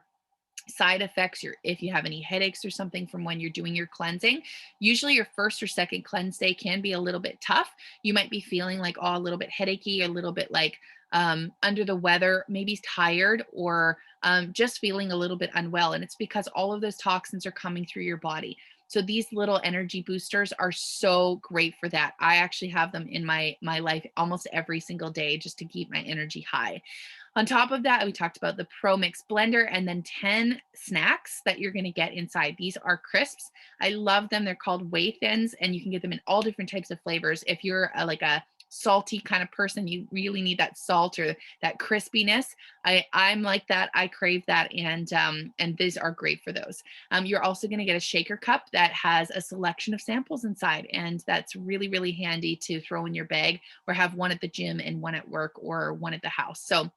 side effects, your, if you have any headaches or something from when you're doing your cleansing. Usually your first or second cleanse day can be a little bit tough. You might be feeling like, oh, a little bit headachy, a little bit like under the weather, maybe tired, or just feeling a little bit unwell. And it's because all of those toxins are coming through your body. So these little energy boosters are so great for that. I actually have them in my life almost every single day just to keep my energy high. On top of that, we talked about the Pro Mix blender and then 10 snacks that you're going to get inside. These are crisps. I love them. They're called Whey Thins, and you can get them in all different types of flavors. If you're like a salty kind of person, you really need that salt or that crispiness. I'm like that. I crave that, and these are great for those. You're also going to get a shaker cup that has a selection of samples inside, and that's really, really handy to throw in your bag or have one at the gym and one at work or one at the house. So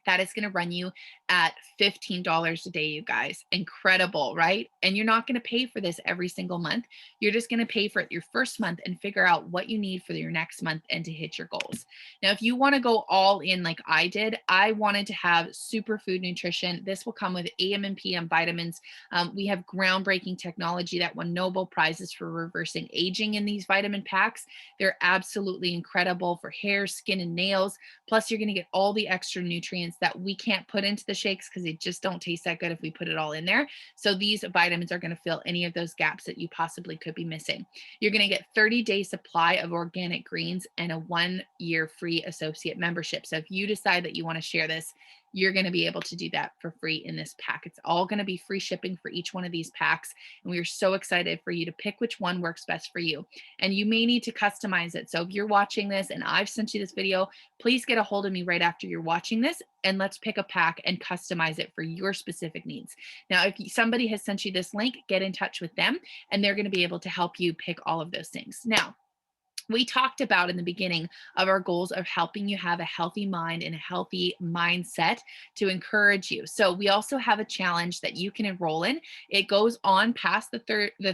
that is going to run you at $15 a day, you guys. Incredible, right? And you're not going to pay for this every single month. You're just going to pay for it your first month and figure out what you need for your next month and to hit your goals. Now, if you want to go all in like I did, I wanted to have superfood nutrition. This will come with AM and PM vitamins. We have groundbreaking technology that won Nobel Prizes for reversing aging in these vitamin packs. They're absolutely incredible for hair, skin, and nails. Plus, you're going to get all the extra nutrients that we can't put into the shakes because they just don't taste that good if we put it all in there. So these vitamins are going to fill any of those gaps that you possibly could be missing. You're going to get 30-day supply of organic greens and a 1-year free associate membership. So if you decide that you want to share this, you're going to be able to do that for free in this pack. It's all going to be free shipping for each one of these packs. And we are so excited for you to pick which one works best for you. And you may need to customize it. So if you're watching this and I've sent you this video, please get a hold of me right after you're watching this and let's pick a pack and customize it for your specific needs. Now, if somebody has sent you this link, get in touch with them and they're going to be able to help you pick all of those things. Now, we talked about in the beginning of our goals of helping you have a healthy mind and a healthy mindset to encourage you. So we also have a challenge that you can enroll in. It goes on past the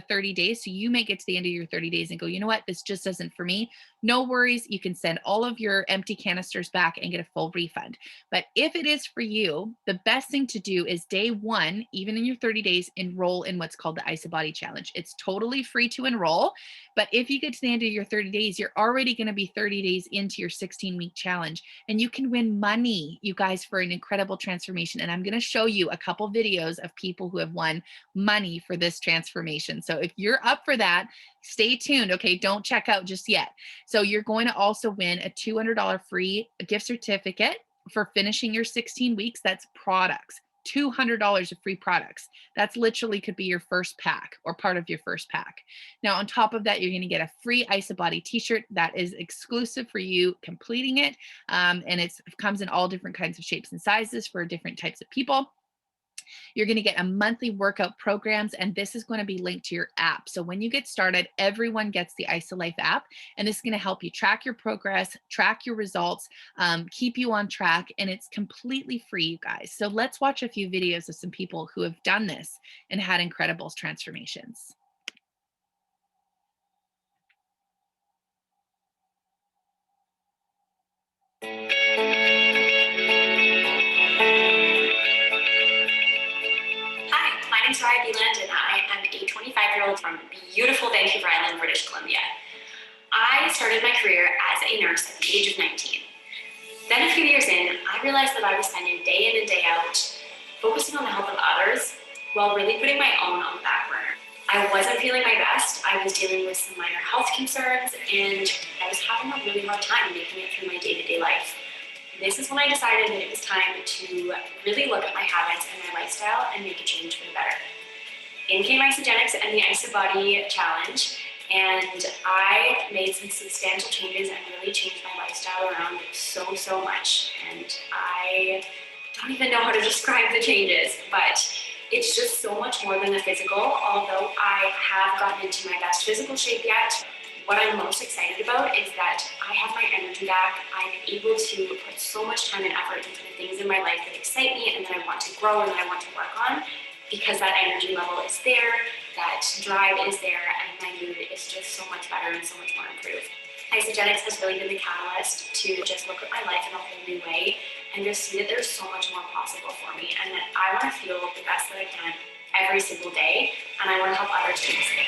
30 days. So you may get to the end of your 30 days and go, you know what, this just isn't for me. No worries. You can send all of your empty canisters back and get a full refund. But if it is for you, the best thing to do is day 1, even in your 30 days, enroll in what's called the Isa Body Challenge. It's totally free to enroll. But if you get to the end of your 30 days, you're already going to be 30 days into your 16-week challenge. And you can win money, you guys, for an incredible transformation. And I'm going to show you a couple videos of people who have won money for this transformation. So if you're up for that, stay tuned. Okay, don't check out just yet. So you're going to also win a $200 free gift certificate for finishing your 16 weeks. That's products. $200 of free products. That's literally could be your first pack or part of your first pack. Now, on top of that, you're going to get a free Isa Body t-shirt that is exclusive for you completing it. And it comes in all different kinds of shapes and sizes for different types of people. You're going to get a monthly workout programs, and this is going to be linked to your app. So when you get started, everyone gets the Isa Life app, and this is going to help you track your progress, track your results, keep you on track, and it's completely free, you guys. So let's watch a few videos of some people who have done this and had incredible transformations. Hi, my name's WELLNE, and I am a 25-year-old from beautiful Vancouver Island, British Columbia. I started my career as a nurse at the age of 19. Then a few years in, I realized that I was spending day in and day out focusing on the health of others while really putting my own on the back burner. I wasn't feeling my best. I was dealing with some minor health concerns, and I was having a really hard time making it through my day-to-day life. This is when I decided that it was time to really look at my habits and my lifestyle and make a change for the better. In came Isagenix and the IsaBody challenge, and I made some substantial changes and really changed my lifestyle around so much. And I don't even know how to describe the changes, but it's just so much more than the physical. Although I have gotten into my best physical shape yet, what I'm most excited about is that I have my energy back. I'm able to put so much time and effort into the things in my life that excite me and that I want to grow and that I want to work on, because that energy level is there, that drive is there, and my mood is just so much better and so much more improved. Isagenix has really been the catalyst to just look at my life in a whole new way and just see that there's so much more possible for me, and that I want to feel the best that I can every single day, and I want to help others do the same.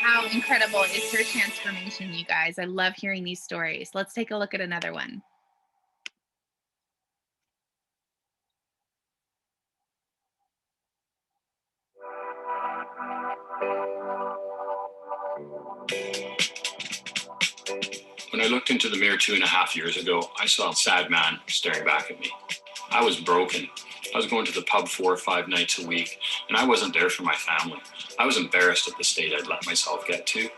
How incredible is her transformation, you guys? I love hearing these stories. Let's take a look at another one. When I looked into the mirror 2.5 years ago, I saw a sad man staring back at me. I was broken. I was going to the pub 4 or 5 nights a week, and I wasn't there for my family. I was embarrassed at the state I'd let myself get to.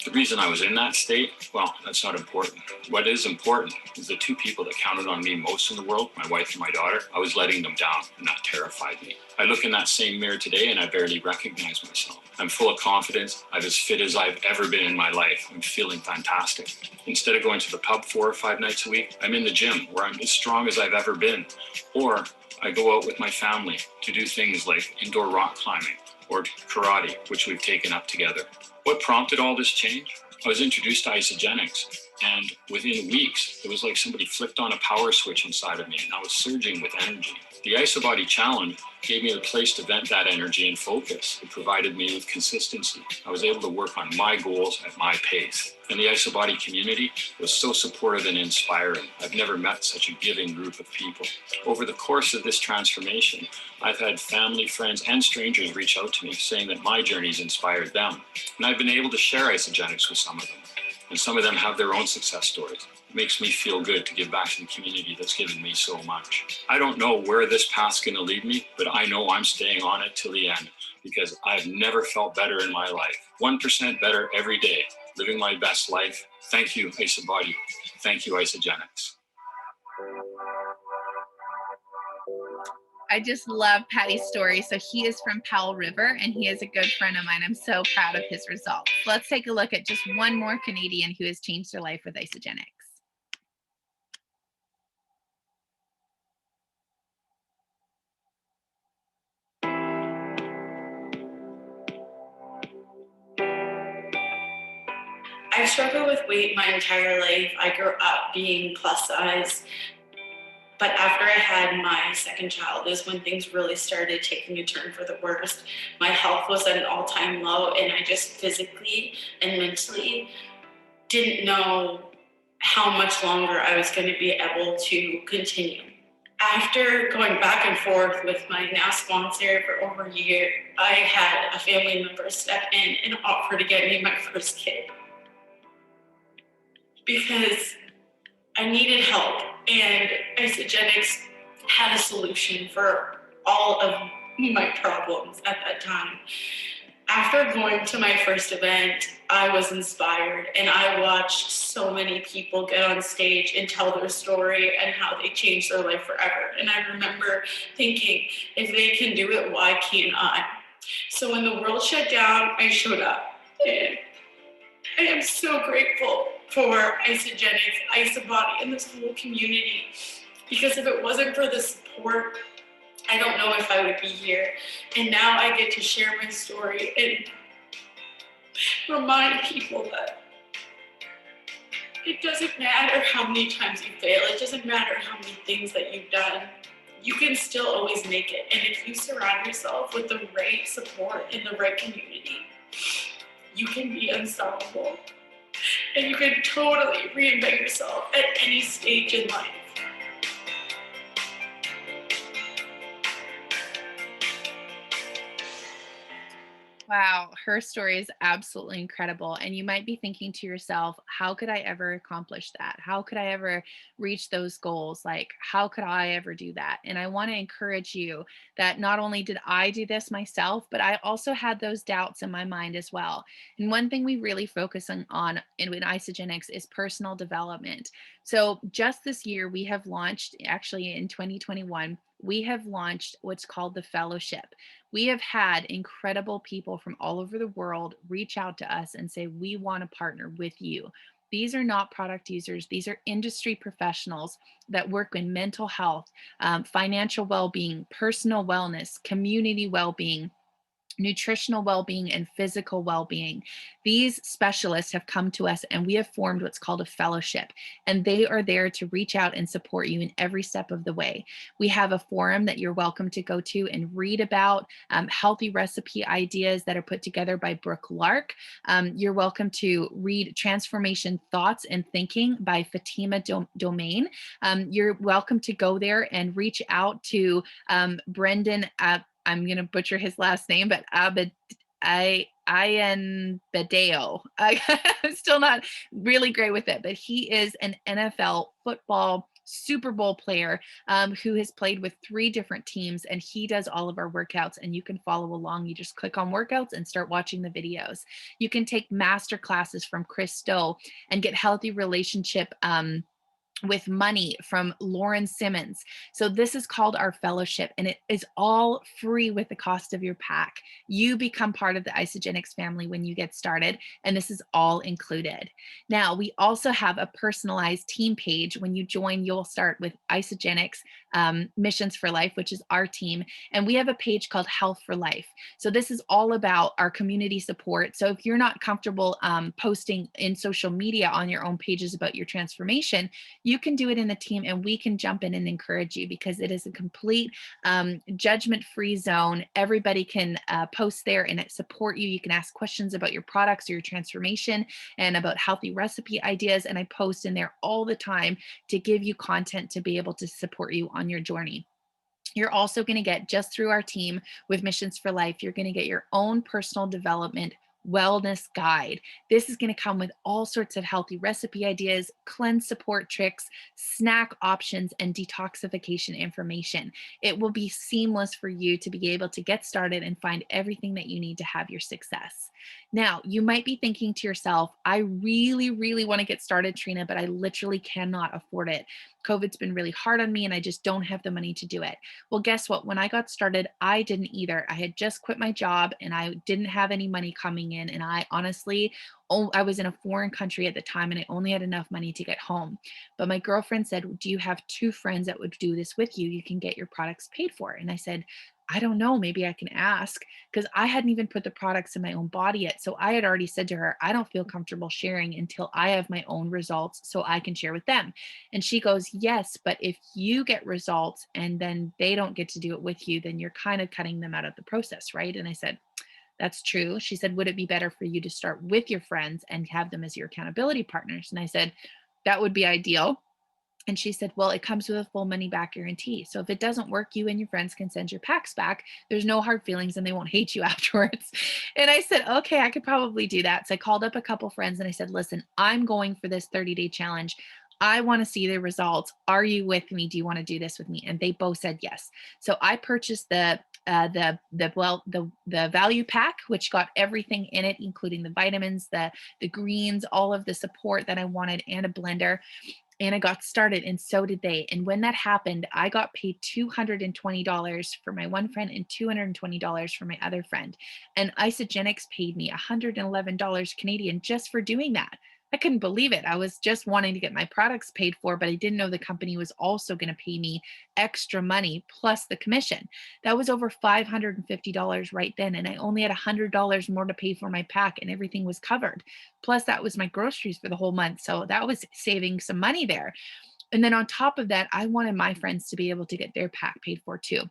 The reason I was in that state, well, that's not important. What is important is the two people that counted on me most in the world, my wife and my daughter, I was letting them down, and that terrified me. I look in that same mirror today and I barely recognize myself. I'm full of confidence. I'm as fit as I've ever been in my life. I'm feeling fantastic. Instead of going to the pub 4 or 5 nights a week, I'm in the gym where I'm as strong as I've ever been. Or I go out with my family to do things like indoor rock climbing or karate, which we've taken up together. What prompted all this change? I was introduced to Isagenix, and within weeks, it was like somebody flipped on a power switch inside of me, and I was surging with energy. The IsaBody challenge gave me the place to vent that energy and focus. It provided me with consistency. I was able to work on my goals at my pace. And the IsaBody community was so supportive and inspiring. I've never met such a giving group of people. Over the course of this transformation, I've had family, friends, and strangers reach out to me saying that my journey's inspired them. And I've been able to share Isagenix with some of them. And some of them have their own success stories. It makes me feel good to give back to the community that's given me so much. I don't know where this path's gonna lead me, but I know I'm staying on it till the end, because I've never felt better in my life. 1% better every day, living my best life. Thank you, IsaBody. Thank you, Isagenix. I just love Patty's story. So he is from Powell River, and he is a good friend of mine. I'm so proud of his results. Let's take a look at just one more Canadian who has changed their life with Isagenix. I've struggled with weight my entire life. I grew up being plus size. But after I had my second child is when things really started taking a turn for the worst. My health was at an all-time low, and I just physically and mentally didn't know how much longer I was going to be able to continue. After going back and forth with my now sponsor for over a year, I had a family member step in and offer to get me my first kid, because I needed help, and Isagenix had a solution for all of my problems at that time. After going to my first event, I was inspired, and I watched so many people get on stage and tell their story and how they changed their life forever. And I remember thinking, if they can do it, why can't I? So when the world shut down, I showed up. And I am so grateful for Isagenix, IsaBody, and this whole community, because if it wasn't for the support support, I don't know if I would be here. And now I get to share my story and remind people that it doesn't matter how many times you fail. It doesn't matter how many things that you've done. You can still always make it. And if you surround yourself with the right support in the right community, you can be unstoppable. And you can totally reinvent yourself at any stage in life. Wow, her story is absolutely incredible. And you might be thinking to yourself, how could I ever accomplish that? How could I ever reach those goals? Like, how could I ever do that? And I want to encourage you that not only did I do this myself, but I also had those doubts in my mind as well. And one thing we really focus on in Isagenix is personal development. So just this year, we have launched, actually in 2021, we have launched what's called the fellowship. We have had incredible people from all over the world reach out to us and say, we want to partner with you. These are not product users. These are industry professionals that work in mental health, financial well-being, personal wellness, community well-being, nutritional well-being, and physical well-being. These specialists have come to us and we have formed what's called a fellowship, and they are there to reach out and support you in every step of the way. We have a forum that you're welcome to go to and read about healthy recipe ideas that are put together by Brooke Lark. You're welcome to read Transformation Thoughts and Thinking by Fatima Domain. You're welcome to go there and reach out to Brendan I'm going to butcher his last name, but Ian Badeo. I'm still not really great with it, but he is an NFL football Super Bowl player who has played with 3 different teams, and he does all of our workouts, and you can follow along. You just click on workouts and start watching the videos. You can take master classes from Chris Stowe and get healthy relationship with money from Lauren Simmons. So this is called our fellowship, and it is all free with the cost of your pack. You become part of the Isagenix family when you get started, and this is all included. Now, we also have a personalized team page. When you join, you'll start with Isagenix Missions for Life, which is our team, and we have a page called Health for Life. So this is all about our community support. So if you're not comfortable posting in social media on your own pages about your transformation, you can do it in the team, and we can jump in and encourage you, because it is a complete judgment-free zone. Everybody can post there and support you. You can ask questions about your products or your transformation and about healthy recipe ideas. And I post in there all the time to give you content to be able to support you on your journey. You're also going to get, just through our team with Missions for Life, you're going to get your own personal development wellness guide. This is going to come with all sorts of healthy recipe ideas, cleanse support tricks, snack options, and detoxification information. It will be seamless for you to be able to get started and find everything that you need to have your success. Now, you might be thinking to yourself, I really, really want to get started, Trina, but I literally cannot afford it. COVID's been really hard on me and I just don't have the money to do it. Well, guess what? When I got started, I didn't either. I had just quit my job and I didn't have any money coming in. And I honestly, I was in a foreign country at the time and I only had enough money to get home. But my girlfriend said, do you have 2 friends that would do this with you? You can get your products paid for. And I said, I don't know, maybe I can ask, because I hadn't even put the products in my own body yet. So I had already said to her, I don't feel comfortable sharing until I have my own results so I can share with them. And she goes, yes, but if you get results and then they don't get to do it with you, then you're kind of cutting them out of the process, right? And I said, that's true. She said, would it be better for you to start with your friends and have them as your accountability partners? And I said, that would be ideal. And she said, well, it comes with a full money back guarantee. So if it doesn't work, you and your friends can send your packs back. There's no hard feelings and they won't hate you afterwards. And I said, okay, I could probably do that. So I called up a couple friends and I said, listen, I'm going for this 30-day challenge. I want to see the results. Are you with me? Do you want to do this with me? And they both said yes. So I purchased the value pack, which got everything in it, including the vitamins, the greens, all of the support that I wanted, and a blender. And I got started, and so did they. And when that happened, I got paid $220 for my one friend and $220 for my other friend. And Isagenix paid me $111 Canadian just for doing that. I couldn't believe it. I was just wanting to get my products paid for, but I didn't know the company was also going to pay me extra money plus the commission. That was over $550 right then. And I only had $100 more to pay for my pack, and everything was covered. Plus, that was my groceries for the whole month. So that was saving some money there. And then on top of that, I wanted my friends to be able to get their pack paid for too.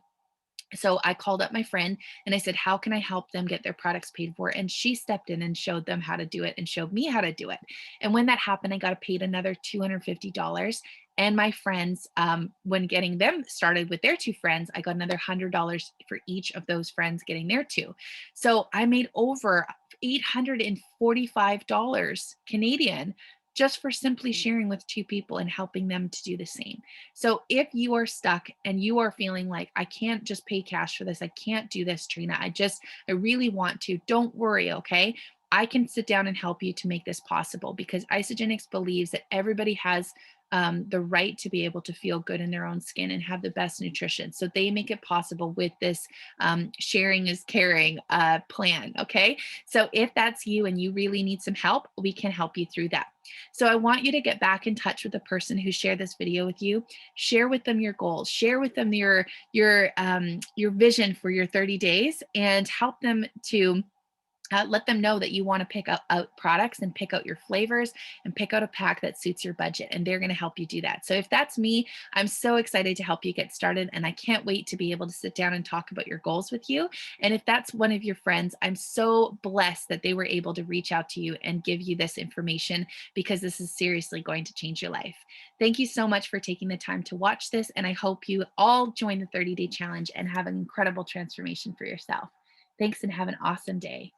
So I called up my friend and I said, how can I help them get their products paid for? And she stepped in and showed them how to do it and showed me how to do it. And when that happened, I got paid another $250. And my friends, when getting them started with their two friends, I got another $100 for each of those friends getting their two. So I made over $845 Canadian just for simply sharing with two people and helping them to do the same. So if you are stuck and you are feeling like, I can't just pay cash for this, I can't do this, Trina, I really want to, don't worry, okay? I can sit down and help you to make this possible, because Isagenix believes that everybody has the right to be able to feel good in their own skin and have the best nutrition. So they make it possible with this sharing is caring plan. Okay. So if that's you and you really need some help, we can help you through that. So I want you to get back in touch with the person who shared this video with you. Share with them your goals. Share with them your vision for your 30 days, and help them to let them know that you want to pick out products and pick out your flavors and pick out a pack that suits your budget, and they're going to help you do that. So if that's me, I'm so excited to help you get started, and I can't wait to be able to sit down and talk about your goals with you. And if that's one of your friends, I'm so blessed that they were able to reach out to you and give you this information, because this is seriously going to change your life. Thank you so much for taking the time to watch this, and I hope you all join the 30-day challenge and have an incredible transformation for yourself. Thanks, and have an awesome day.